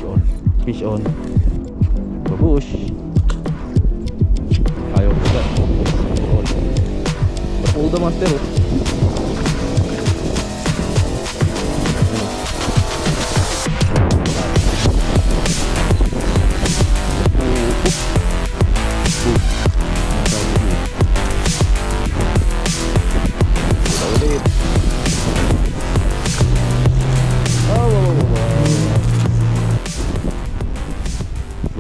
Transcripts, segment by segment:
Fish on. Fish on. Babush. Ayaw ko dyan. Hold the master.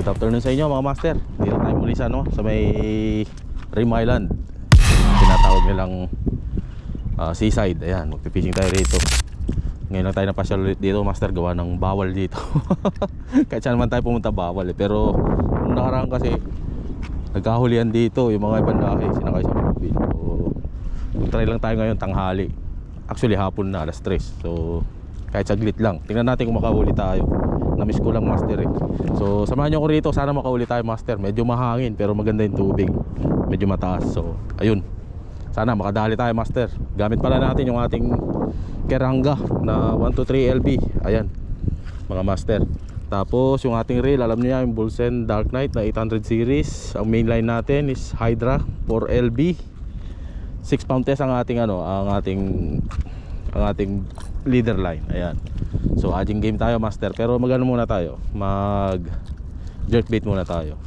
Good afternoon sa inyo mga master. Dito tayo muli sa sa may Rim Island. Tinatawag nilang seaside. Ayan, magpipishing tayo rito. Ngayon lang tayo napasyal ulit dito master, gawa ng bawal dito. Kahit saan naman tayo pumunta bawal Pero nung nakaraan kasi nagkahulihan dito yung mga ibang lahi, sinakay sa mobil. So try lang tayo ngayon tanghali. Actually hapon na, alas 3. So kahit saglit lang, tingnan natin kung makahuli tayo. Namiss ko lang master So samahan nyo ko rito, sana makahuli tayo master. Medyo mahangin pero maganda yung tubig, medyo mataas. So ayun, sana makadali tayo master. Gamit pala natin yung ating Keranga na 123 LB. Ayan mga master. Tapos yung ating reel, alam niyo yung Bulsen Dark Knight na 800 series. Ang main line natin is Hydra 4LB. 6 pound test ang ating ang ating leader line. Ayan. So aging game tayo master. Pero magano muna tayo, mag jerkbait muna tayo.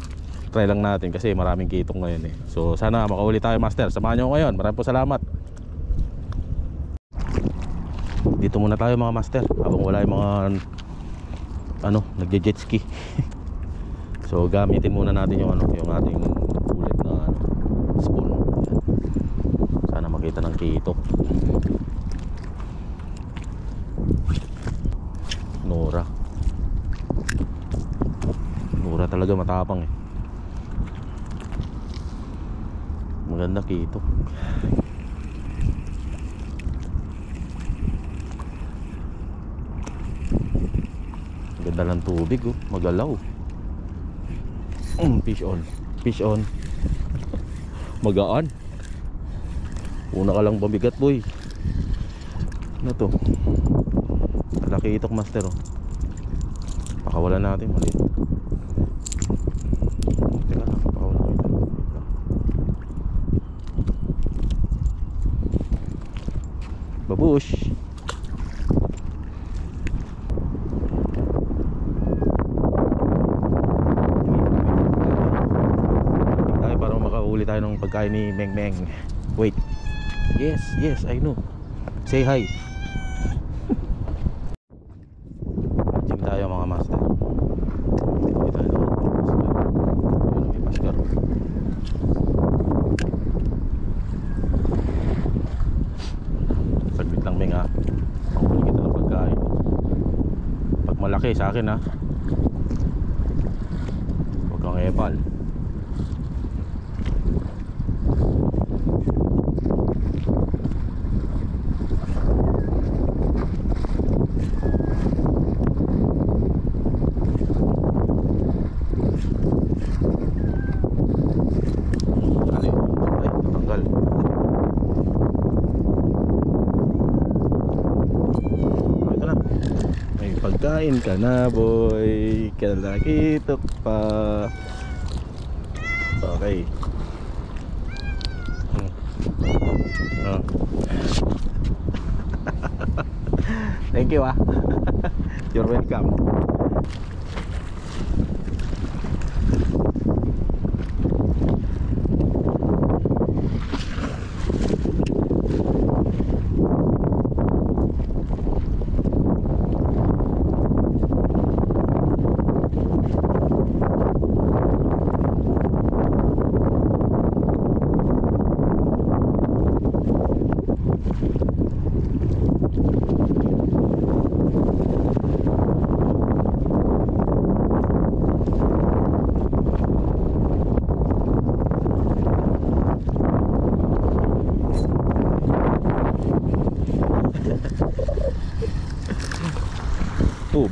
Try lang natin kasi maraming kitong ngayon So sana makahuli tayo master. Samahan nyo ngayon. Maraming po salamat. Dito muna tayo mga master habang wala yung mga nagje-jet ski. So gamitin muna natin yung yung ating ulit na spoon. Sana makita ng kitok. Nora talaga, matapang maganda kitok. Ganda ng tubig magalaw. Fish on. Fish on. Magaan. Una ka lang mabigat boy. Ano to? Malaki itok master Pakawalan natin maliit. Teka lang, pakawalan kita. Babush. Tayo para makahuli tayo ng pagkain ni Meng Meng. Wait. Yes, I know. Say hi. Tayo mga master. Dito tayo. May paskar. Saglit lang Meng Mahuli kita ng pagkain. Pag malaki sa akin huwag kang epal. Kain ka na boy, kalakitok pa. Okay. Thank you You're welcome.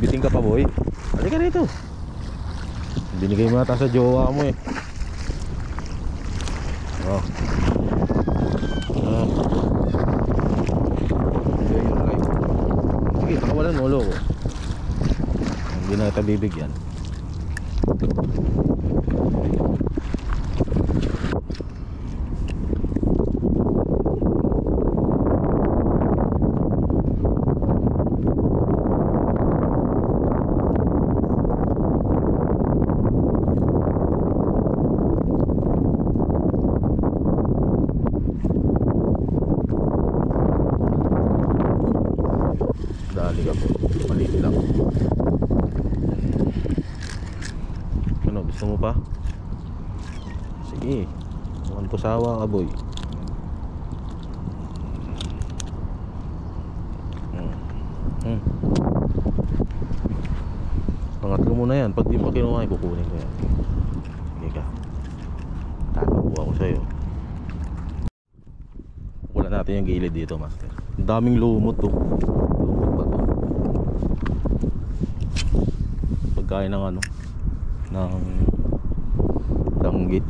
Biting ka pa boy. Halika rito. Binigay mo nata sa jowa mo Sige, pakawalan mo loko. Hindi na kita bibigyan. Dali ka po, maliit lang. Ano, gusto mo pa? Sige, mukhang pusawa ka boy. Pangatlo mo na yan. Pag di mo kinuha, kukunin ko yan. Sige ka, tatapo ako sa'yo. Wala natin yung gilid dito, master. Ang daming lumot to. Lumot ba to? Pagkain ng ano, ng danggit.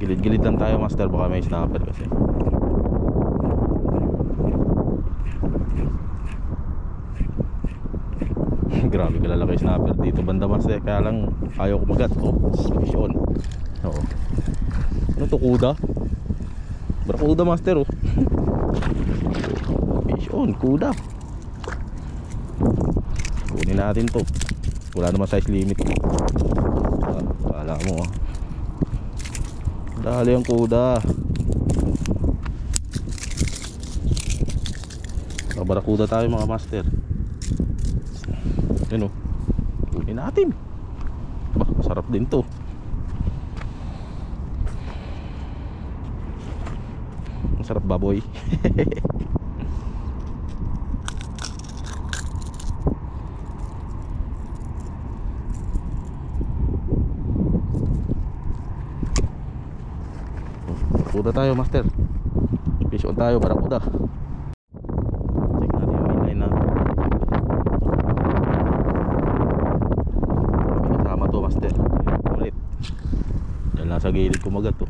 Gilid-gilid lang tayo, master, baka may snapper kasi. Grabe kalalaki snapper dito banda, master, kaya lang ayaw kumagat. Oh, fish on. Oo. Ano to, kuda? Barakuda, master, oh. Fish on, kuda. Kunin natin to. Wala naman size limit. Kala mo, oh. Dali ang kuda. Barakuda tayo, mga master. Yun, oh. Kunin natin. Bah, masarap din to. Masarap, baboy. Barakuda tayo, master. Fish on tayo, barakuda. Check natin yung mainline natin. May kasama to, master. Ulit. Yan lang sa gilid kumagat to.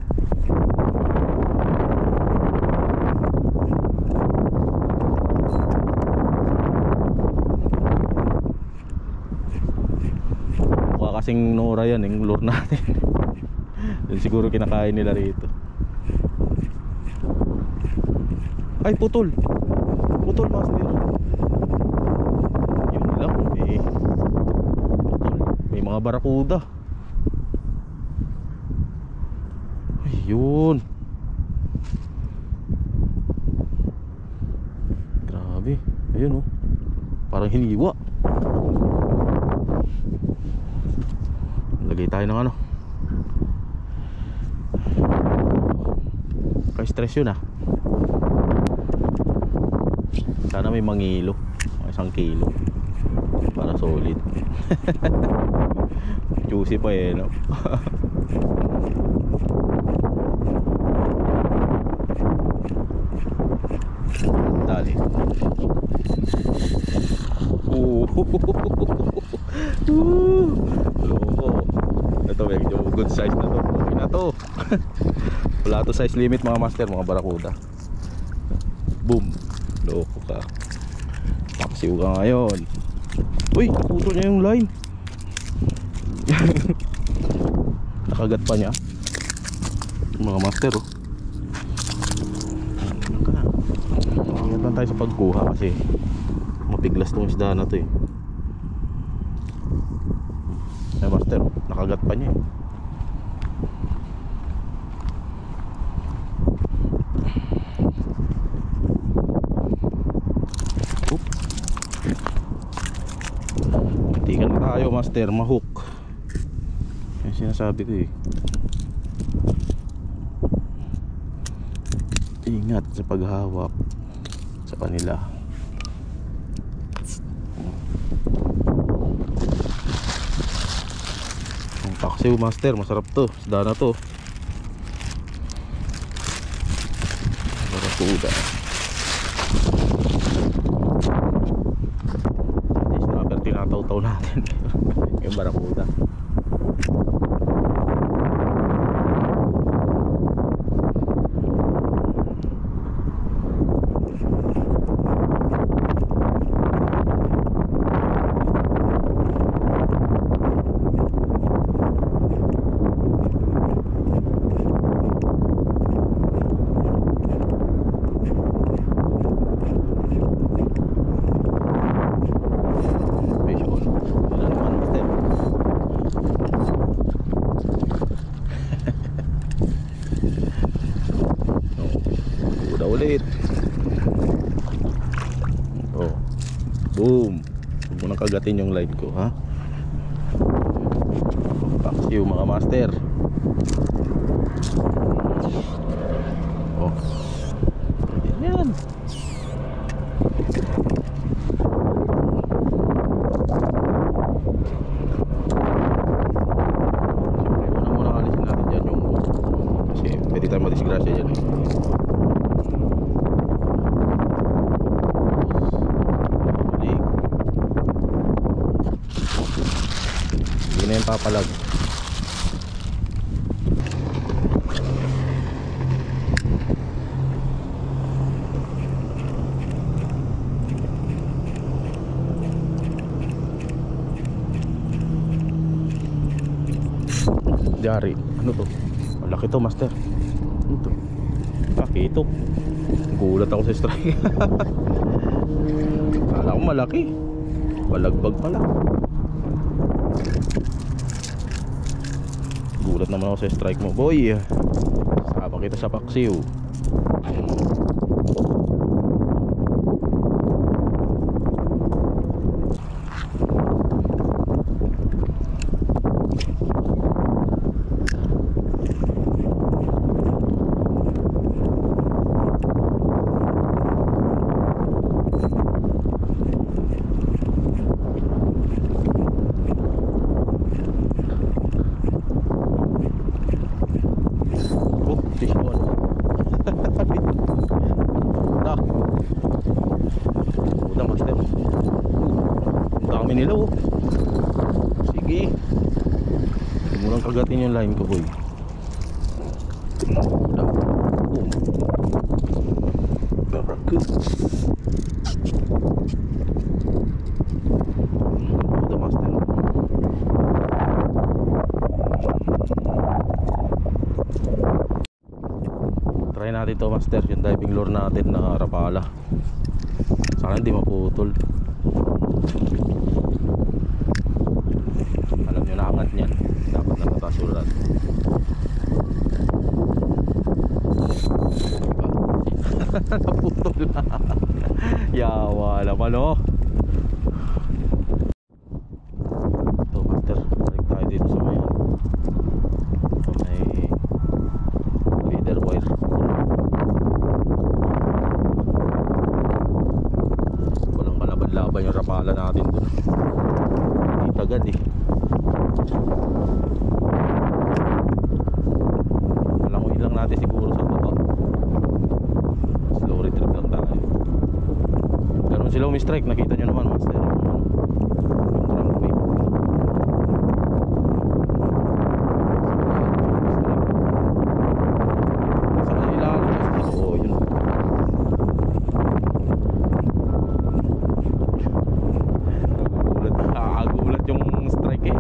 Mukha kasing Nora yan, yung lure natin. Yun siguro kinakain nila rito. Ay, putol. Putol, master. Yun lang, may putol. May mga barakuda. Ayun. Grabe. Ayun, oh. Parang hiniwa. Lagay tayo ng ano. Ka-stress yun, ah. Sana may mangilo, 1 kilo para solid. Juicy pa eh, no? Dali. Loko. Ito medyo good size na to. Okay na to. Wala to size limit, mga master, mga barakuda. Boom. Loko ka. Paksiw ka ngayon. Uy, naputol niya yung line. Nakagat pa niya. Mga master, oh. Ingat lang tayo sa pagkuha kasi mapiglas tong isda na to, eh. Ay, master, nakagat pa niya, eh. Tikan na tayo, master, mahook. Yung sinasabi ko, eh. Ingat sa paghawak sa kanila. Ang paksiw, master, masarap to. Isda na to. Barakuda. Tinataw-taw natin. Yung barakuda. kagatin yung line ko, ha? Paksiw mga master. Oh. Yan. Siyempre, muna alisin natin dyan yung kasi pwede tayo madisgrasya dyan eh. Hindi na yung papalag. Dari, ano to? Malaki to, master. Ano to? Pakitok. Gulat ako sa strike. Kala ko malaki. Balagbag pala. Gulat naman ako sa strike mo, boy. Sama kita sa paksiw. Nila oh. Sige. Murang kagatin yung line ko, boy. Barakus. Ito, master. Try natin to, master. Yung diving lure natin na Rapala. Sana hindi maputol. Angat niyan, dapat na matasuran. Diba? Naputol na. Yawa naman oh. Ito, master, balik tayo dito sa may leader wire. Walang kalaban-laban yung Rapala natin dun. Hindi tagad eh. Malangoy lang natin siguro sa baba. Slow retrieve lang tayo. Ganun sila umi-strike. Nakita nyo naman, master. Yung drum wave. Nasa kanila. Oo, yun. Gulat yung strike eh.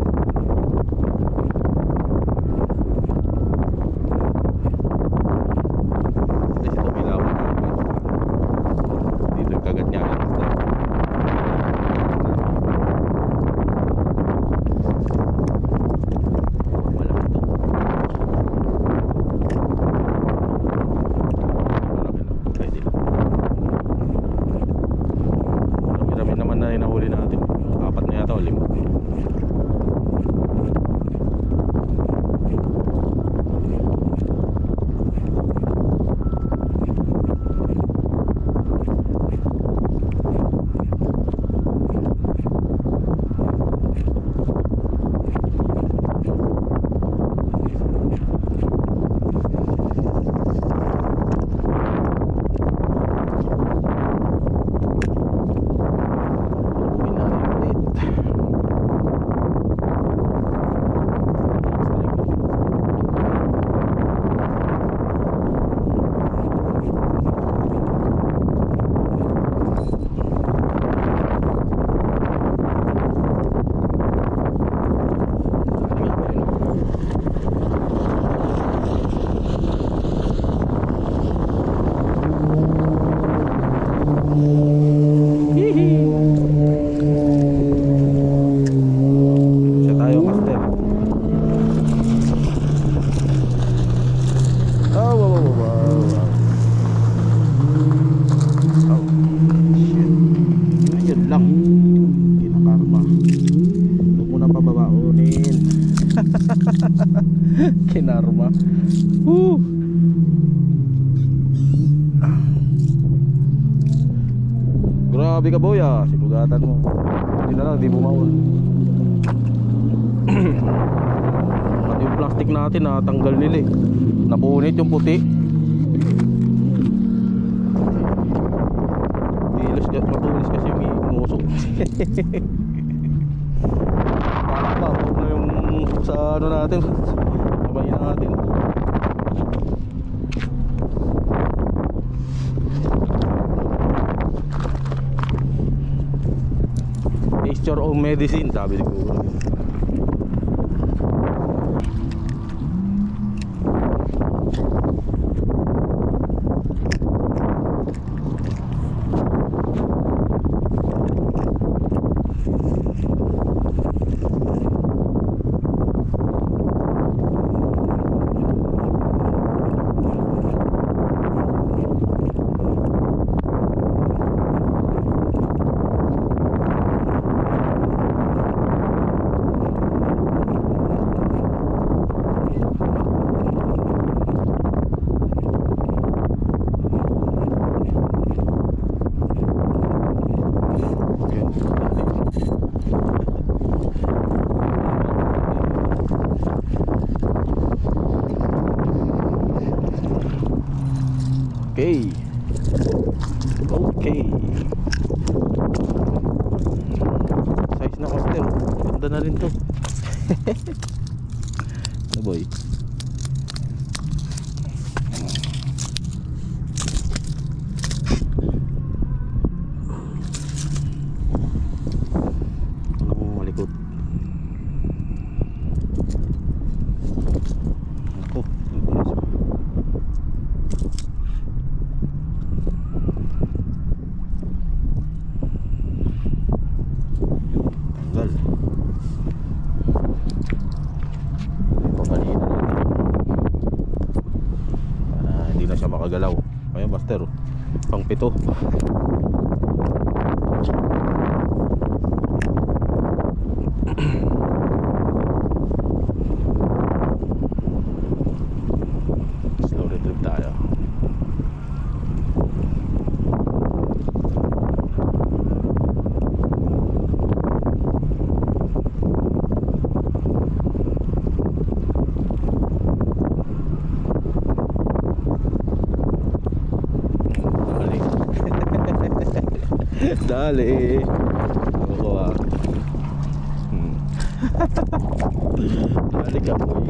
Kinarma. Woo! Grabe ka boy ah, sinugatan mo. Hindi na lang, di bumaon. At yung plastic natin natanggal nila eh. Napunit yung puti. Matulis kasi yung inuso. Parang pa, huwag na yung sa ano natin. Sabay na natin. Taste your own medicine, sabi ni Guru. Okay. Okay. Size na master. Ganda na rin to. Ano boy? Ano mo malikot? Ako. Makagalaw. Ayun master, pang 7. Slow retrieve tayo. Dali. Ako ah. Dali ka boy.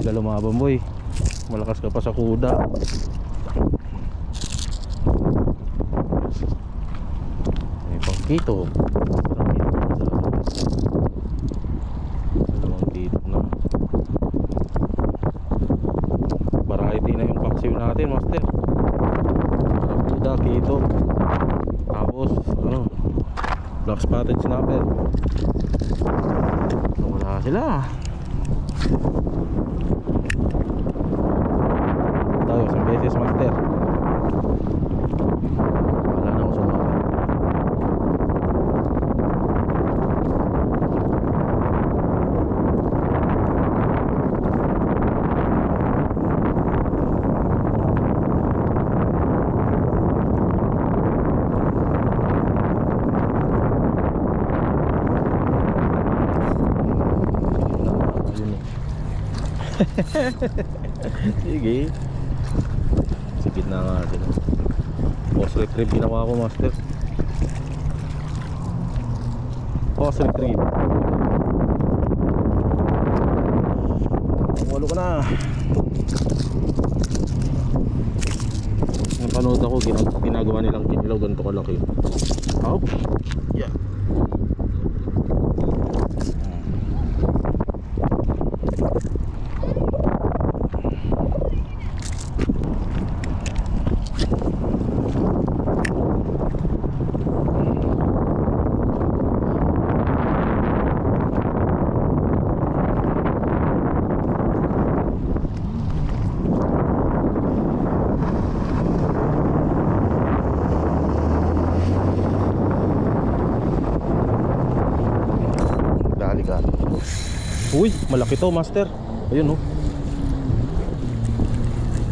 Lumaban boy, malakas ka pa sa kuda. May pangkito. Dalawang kito na. Variety na yung paksiw natin master. Kuda, kito. Tapos ano, black spotted snapper. Wala sila. Tayo sa beses master. Wala na ako sumama. Sige. Sikit na nga sila. Post retrieve ginawa ko master. Post retrieve. Walo ko na. Ang napanood ako, ginagawa nilang kinilaw ganito kalaki. Oh, yeah. Uy, malaki to, master. Ayun, oh.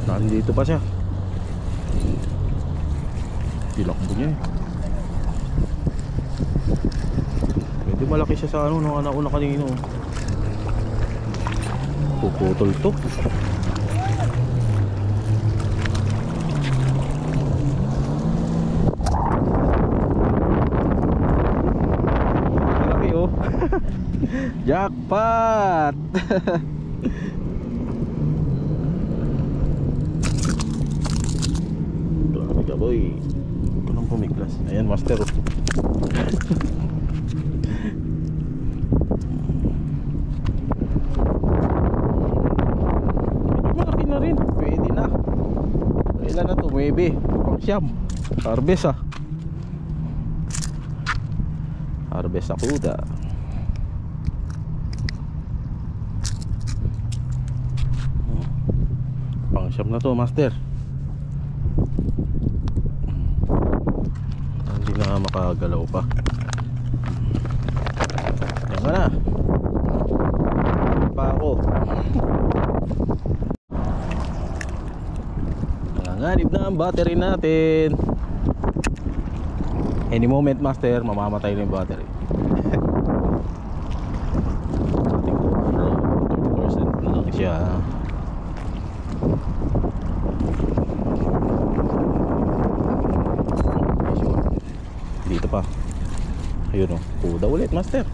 Nandito pa siya. Tilakbo niya eh. Medyo malaki siya sa ano, nung nauna kanino. Puputol to. Malaki oh. Jackpot! Grabe ka boy. Ito lang pumiglas. Ayan master. Medyo malaki na rin. Pwede na. Kailan na to? Maybe pang siyam. Harvest ah. Harvest ako da. Siyam na to master. Hindi na makagalaw pa. Yan ka na. Pa ako. Nanganganib na ang battery natin. Any moment master, mamamatay na yung battery. 30% na lang siya. Dito pa. Ayun o, puda ulit master.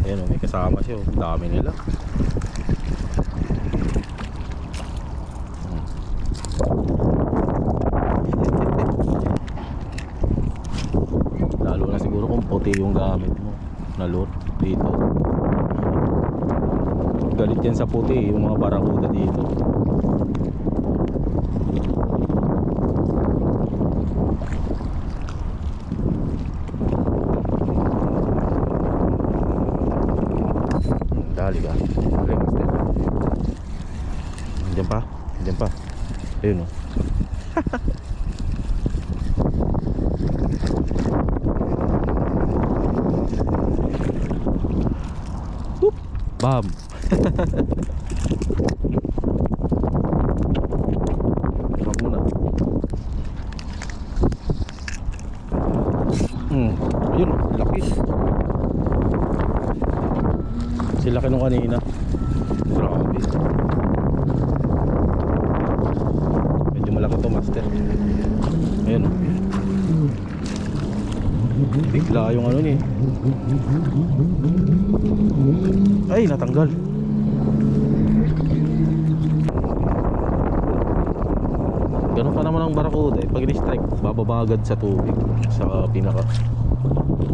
Ayun o, may kasama siya o. Dami nila. Lalo na siguro kung puti yung gamit mo na loot dito. Galit yan sa puti yung mga barakuda dito. Dali ka. Dali master. Diyan pa. Diyan pa. Ayun o. Bam. Bam muna. Ayun o. Laki. Sila kinong kanina. Grabe. Medyo malaki to master. Ayan o. Bigla yung ano ni. Ay natanggal. Ganun pa naman ang barakuda eh. Pag in-strike bababa agad sa tubig. Sa pinaka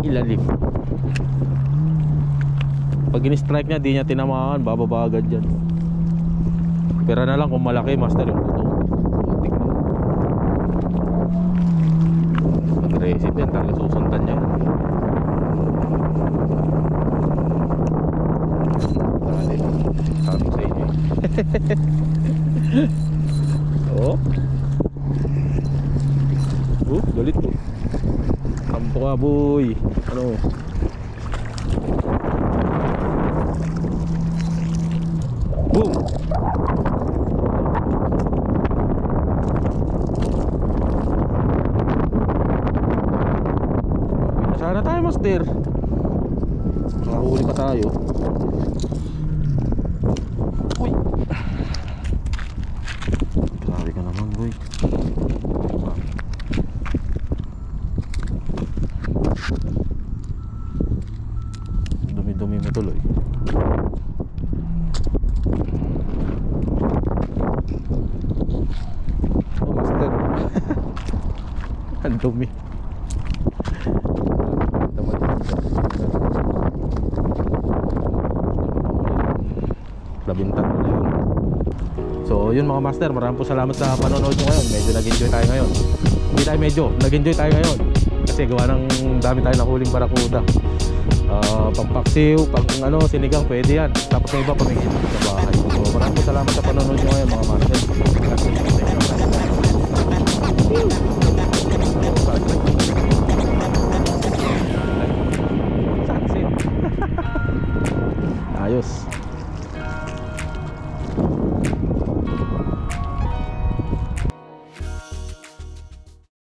ilalim. Pag in-strike niya, di niya tinamaan, bababa agad dyan. Pero na lang kung malaki, master yung buto. Aggressive yan, talaga susundan niya. Dali, sabi sa inyo oh. Galit po. Kampo ka boy. Ano? Boom! Sana tayo master. Nakahuli pa tayo. Uy! Grabe ka naman boy. Dumi-dumi mo tuloy. dumi. Labintan na yun. So yun mga master, maraming po salamat sa panonood nyo ngayon. Medyo nag-enjoy tayo ngayon. Hindi tayo medyo, nag-enjoy tayo ngayon. Kasi gawa ng dami tayo nakuling barakuda. Pampaksiw, pang ano, sinigang, pwede yan. Tapos may iba pamigil sa bahay. So maraming po salamat sa panonood nyo ngayon mga master. Sunset. Ayos.